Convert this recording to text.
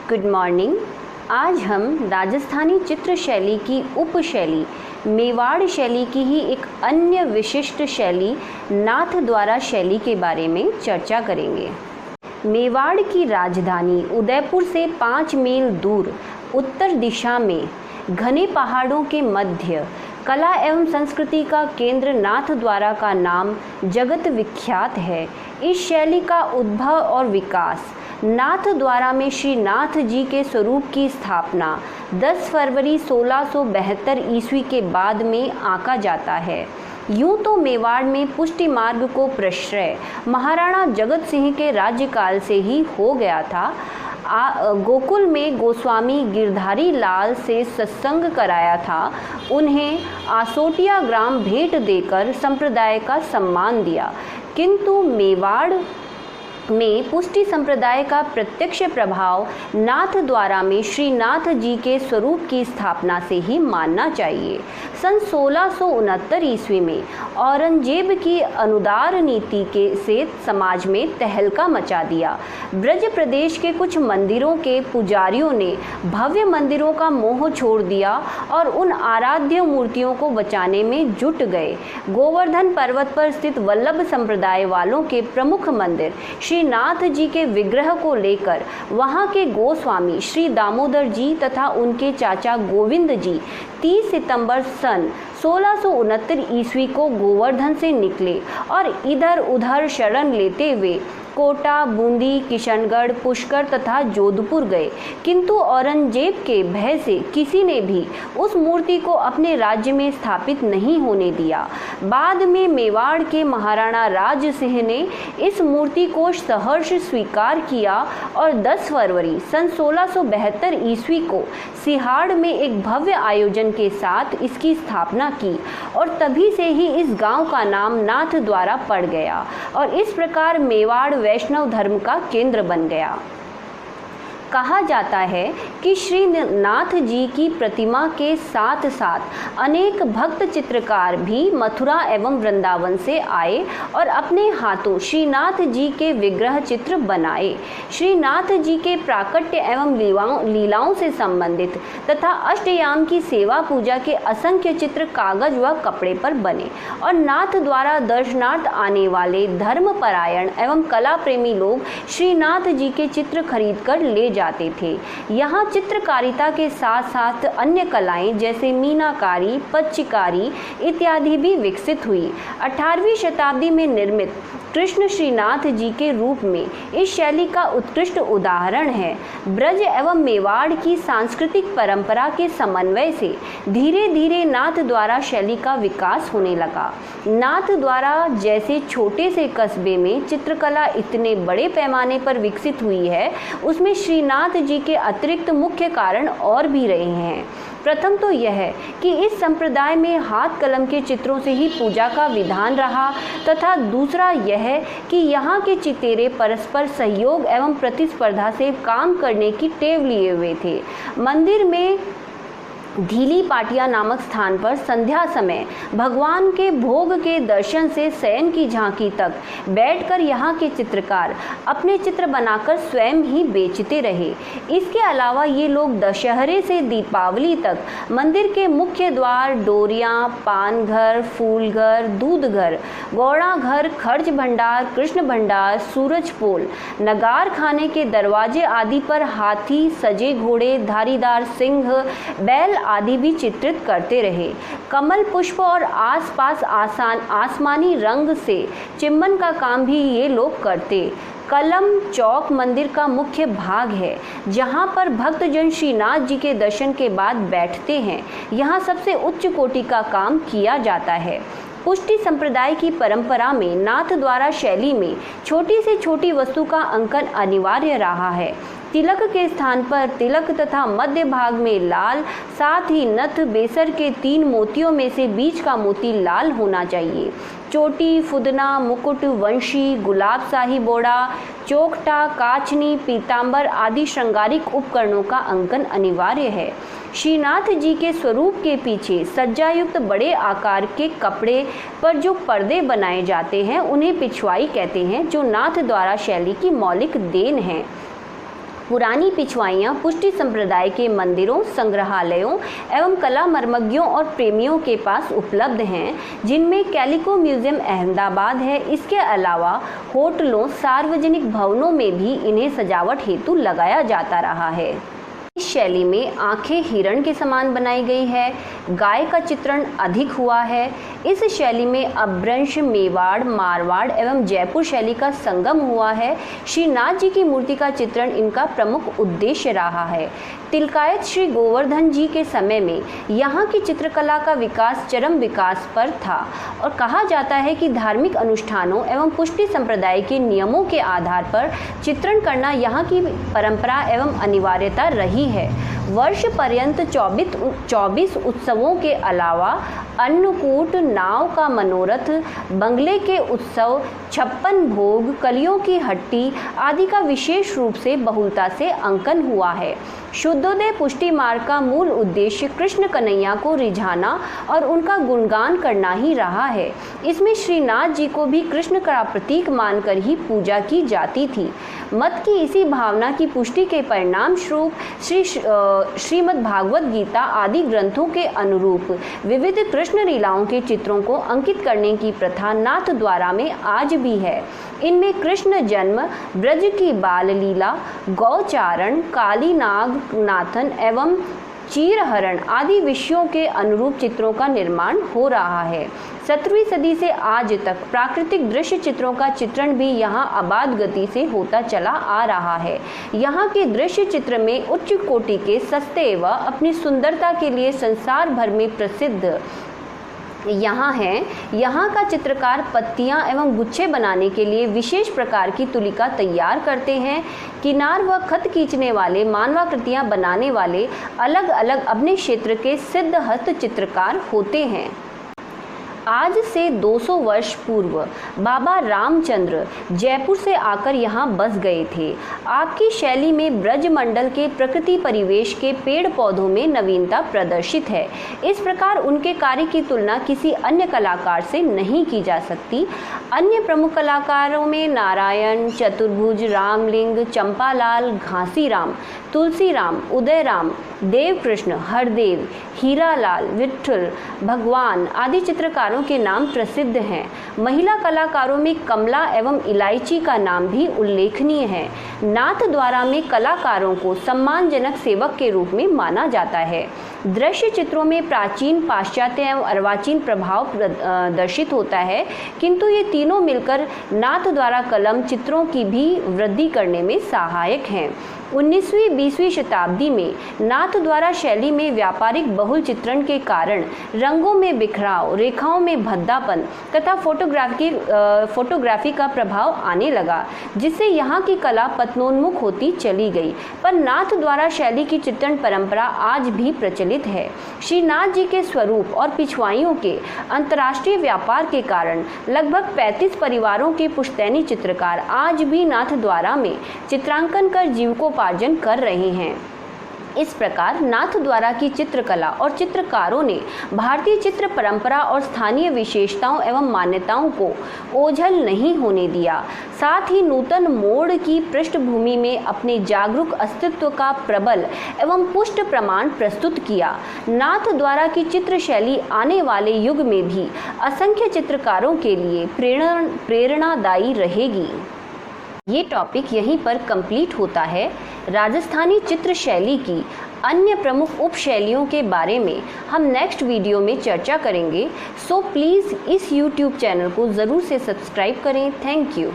Good morning. आज हम राजस्थानी चित्र शैली की उपशैली मेवाड़ शैली की ही एक अन्य विशिष्ट शैली नाथ द्वारा शैली के बारे में चर्चा करेंगे। मेवाड़ की राजधानी उदयपुर से 5 मील दूर उत्तर दिशा में घने पहाड़ों के मध्य कला एवं संस्कृति का केंद्र नाथ द्वारा का नाम जगत विख्यात है। इस शैली का उद्भव और विकास नाथ द्वारा में श्री नाथ जी के स्वरूप की स्थापना 10 फरवरी 1672 ईस्वी के बाद में आंका जाता है। यूं तो मेवाड़ में पुष्टि मार्ग को प्रश्रय महाराणा जगत सिंह के राज्यकाल से ही हो गया था। गोकुल में गोस्वामी गिरधारी लाल से सत्संग कराया था। उन्हें आसोटिया ग्राम भेंट देकर संप्रदाय का सम्मान दिया, किंतु मेवाड़ में पुष्टि संप्रदाय का प्रत्यक्ष प्रभाव नाथ द्वारा में श्री नाथ जी के स्वरूप की स्थापना से ही मानना चाहिए। सन 1669 ईस्वी में औरंगजेब की अनुदार नीति से समाज में तहलका मचा दिया। ब्रज प्रदेश के कुछ मंदिरों के पुजारियों ने भव्य मंदिरों का मोह छोड़ दिया और उन आराध्य मूर्तियों को बचाने में जुट गए। गोवर्धन पर्वत पर स्थित वल्लभ संप्रदाय वालों के प्रमुख मंदिर श्री नाथ जी के विग्रह को लेकर वहां के गोस्वामी श्री दामोदर जी तथा उनके चाचा गोविंद जी 30 सितंबर सन 1669 ईस्वी को गोवर्धन से निकले और इधर उधर शरण लेते हुए कोटा, बूंदी, किशनगढ़, पुष्कर तथा जोधपुर गए, किंतु औरंगजेब के भय से किसी ने भी उस मूर्ति को अपने राज्य में स्थापित नहीं होने दिया। बाद में मेवाड़ के महाराणा राज सिंह ने इस मूर्ति को सहर्ष स्वीकार किया और 10 फरवरी सन 1672 ईस्वी को सिहाड़ में एक भव्य आयोजन के साथ इसकी स्थापना की और तभी से ही इस गांव का नाम नाथ द्वारा पड़ गया और इस प्रकार मेवाड़ वैष्णव धर्म का केंद्र बन गया। कहा जाता है कि श्री नाथ जी की प्रतिमा के साथ साथ अनेक भक्त चित्रकार भी मथुरा एवं वृंदावन से आए और अपने हाथों श्री नाथ जी के विग्रह चित्र बनाए। श्री नाथ जी के प्राकट्य एवं लीलाओं से संबंधित तथा अष्टयाम की सेवा पूजा के असंख्य चित्र कागज व कपड़े पर बने और नाथ द्वारा दर्शनार्थ आने वाले धर्मपरायण एवं कला प्रेमी लोग श्री नाथ जी के चित्र खरीद कर ले जाते थे। यहाँ चित्रकारिता के साथ साथ अन्य कलाएं जैसे मीनाकारी, पच्चीकारी इत्यादि भी विकसित हुई। 18वीं शताब्दी में निर्मित कृष्ण श्रीनाथ जी के रूप में इस शैली का उत्कृष्ट उदाहरण है। ब्रज एवं मेवाड़ की सांस्कृतिक परंपरा के समन्वय से धीरे धीरे नाथ द्वारा शैली का विकास होने लगा। नाथ द्वारा जैसे छोटे से कस्बे में चित्रकला इतने बड़े पैमाने पर विकसित हुई है, उसमें श्रीनाथ जी के अतिरिक्त मुख्य कारण और भी रहे हैं। प्रथम तो यह है कि इस संप्रदाय में हाथ कलम के चित्रों से ही पूजा का विधान रहा तथा दूसरा यह है कि यहाँ के चितेरे परस्पर सहयोग एवं प्रतिस्पर्धा से काम करने की टेव लिए हुए थे। मंदिर में धीली पाटिया नामक स्थान पर संध्या समय भगवान के भोग के दर्शन से शयन की झांकी तक बैठकर यहाँ के चित्रकार अपने चित्र बनाकर स्वयं ही बेचते रहे। इसके अलावा ये लोग दशहरे से दीपावली तक मंदिर के मुख्य द्वार, डोरियाँ, पानघर, फूलघर, दूधघर, गौड़ा घर, खर्च भंडार, कृष्ण भंडार, सूरज पोल, नगार खाने के दरवाजे आदि पर हाथी, सजे घोड़े, धारीदार सिंह, बैल आदि भी चित्रित करते रहे। कमल पुष्प और आसपास आसमानी रंग से चिम्मन का काम भी ये लोग करते। कलम चौक मंदिर का मुख्य भाग है, जहाँ पर भक्तजन श्रीनाथ जी के दर्शन के बाद बैठते हैं। यहाँ सबसे उच्च कोटि का काम किया जाता है। पुष्टि संप्रदाय की परंपरा में नाथ द्वारा शैली में छोटी से छोटी वस्तु का अंकन अनिवार्य रहा है। तिलक के स्थान पर तिलक तथा मध्य भाग में लाल, साथ ही नथ बेसर के 3 मोतियों में से बीच का मोती लाल होना चाहिए। चोटी, फुदना, मुकुट, वंशी, गुलाब शाही बोड़ा, चोखटा, काचनी, पीतांबर आदि श्रृंगारिक उपकरणों का अंकन अनिवार्य है। श्रीनाथ जी के स्वरूप के पीछे सज्जायुक्त बड़े आकार के कपड़े पर जो पर्दे बनाए जाते हैं उन्हें पिछवाई कहते हैं, जो नाथ द्वारा शैली की मौलिक देन है। पुरानी पिछवाइयाँ पुष्टि संप्रदाय के मंदिरों, संग्रहालयों एवं कला मर्मज्ञों और प्रेमियों के पास उपलब्ध हैं, जिनमें कैलिको म्यूजियम अहमदाबाद है। इसके अलावा होटलों, सार्वजनिक भवनों में भी इन्हें सजावट हेतु लगाया जाता रहा है। इस शैली में आंखें हिरण के समान बनाई गई है। गाय का चित्रण अधिक हुआ है। इस शैली में अपभ्रंश, मेवाड़, मारवाड़ एवं जयपुर शैली का संगम हुआ है। श्रीनाथ जी की मूर्ति का चित्रण इनका प्रमुख उद्देश्य रहा है। तिलकायत श्री गोवर्धन जी के समय में यहाँ की चित्रकला का विकास चरम विकास पर था और कहा जाता है कि धार्मिक अनुष्ठानों एवं पुष्टि संप्रदाय के नियमों के आधार पर चित्रण करना यहाँ की परंपरा एवं अनिवार्यता रही है। वर्ष पर्यंत 24 उत्सवों के अलावा अन्नकूट, नाव का मनोरथ, बंगले के उत्सव, 56 भोग, कलियों की हट्टी आदि का विशेष रूप से बहुलता से अंकन हुआ है। शुद्धोदय पुष्टि मार्ग का मूल उद्देश्य कृष्ण कन्हैया को रिझाना और उनका गुणगान करना ही रहा है। इसमें श्रीनाथ जी को भी कृष्ण का प्रतीक मानकर ही पूजा की जाती थी। मत की इसी भावना की पुष्टि के परिणाम स्वरूप श्रीमद् भागवत गीता आदि ग्रंथों के अनुरूप विविध कृष्ण लीलाओं के चित्रों को अंकित करने की प्रथा नाथ द्वारा में आज भी है। इनमें कृष्ण जन्म, ब्रज की बाल लीला, गौचारण, काली नाग नाथन एवं चीरहरण आदि विषयों के अनुरूप चित्रों का निर्माण हो रहा है। 17वीं सदी से आज तक प्राकृतिक दृश्य चित्रों का चित्रण भी यहाँ आबाद गति से होता चला आ रहा है। यहाँ के दृश्य चित्र में उच्च कोटि के, सस्ते व अपनी सुंदरता के लिए संसार भर में प्रसिद्ध यहाँ हैं। यहाँ का चित्रकार पत्तियाँ एवं गुच्छे बनाने के लिए विशेष प्रकार की तुलिका तैयार करते हैं। किनार व खत खींचने वाले, मानवाकृतियाँ बनाने वाले अलग अलग अपने क्षेत्र के सिद्ध हस्त चित्रकार होते हैं। आज से 200 वर्ष पूर्व बाबा रामचंद्र जयपुर से आकर यहाँ बस गए थे। आपकी शैली में ब्रजमंडल के प्रकृति परिवेश के पेड़ पौधों में नवीनता प्रदर्शित है। इस प्रकार उनके कार्य की तुलना किसी अन्य कलाकार से नहीं की जा सकती। अन्य प्रमुख कलाकारों में नारायण, चतुर्भुज, रामलिंग, चंपालाल, घासीराम, तुलसीराम, उदयराम, देवकृष्ण, हरदेव, हीरालाल, विट्ठल, भगवान आदि चित्रकारों के नाम प्रसिद्ध हैं। महिला कलाकारों में कमला एवं इलायची का नाम भी उल्लेखनीय है। नाथ द्वारा में कलाकारों को सम्मानजनक सेवक के रूप में माना जाता है। दृश्य चित्रों में प्राचीन, पाश्चात्य एवं अर्वाचीन प्रभाव दर्शित होता है, किंतु ये तीनों मिलकर नाथ द्वारा कलम चित्रों की भी वृद्धि करने में सहायक हैं। 19वीं 20वीं शताब्दी में नाथ द्वारा शैली में व्यापारिक बहुल चित्रण के कारण रंगों में बिखराव, रेखाओं में भद्दापन तथा फोटोग्राफी का प्रभाव आने लगा, जिससे यहाँ की कला पतनोन्मुख होती चली गई। पर नाथ द्वारा शैली की चित्रण परंपरा आज भी प्रचलित है। श्रीनाथ जी के स्वरूप और पिछवाइयों के अंतर्राष्ट्रीय व्यापार के कारण लगभग 35 परिवारों के पुश्तैनी चित्रकार आज भी नाथ द्वारा में चित्रांकन कर जीविकोपार्जन कर रहे हैं। इस प्रकार नाथ द्वारा की चित्रकला और चित्रकारों ने भारतीय चित्र परंपरा और स्थानीय विशेषताओं एवं मान्यताओं को ओझल नहीं होने दिया। साथ ही नूतन मोड़ की पृष्ठभूमि में अपने जागरूक अस्तित्व का प्रबल एवं पुष्ट प्रमाण प्रस्तुत किया। नाथ द्वारा की चित्र शैली आने वाले युग में भी असंख्य चित्रकारों के लिए प्रेरणादायी रहेगी। ये टॉपिक यहीं पर कंप्लीट होता है। राजस्थानी चित्र शैली की अन्य प्रमुख उपशैलियों के बारे में हम नेक्स्ट वीडियो में चर्चा करेंगे। सो प्लीज़ इस YouTube चैनल को ज़रूर से सब्सक्राइब करें। Thank you.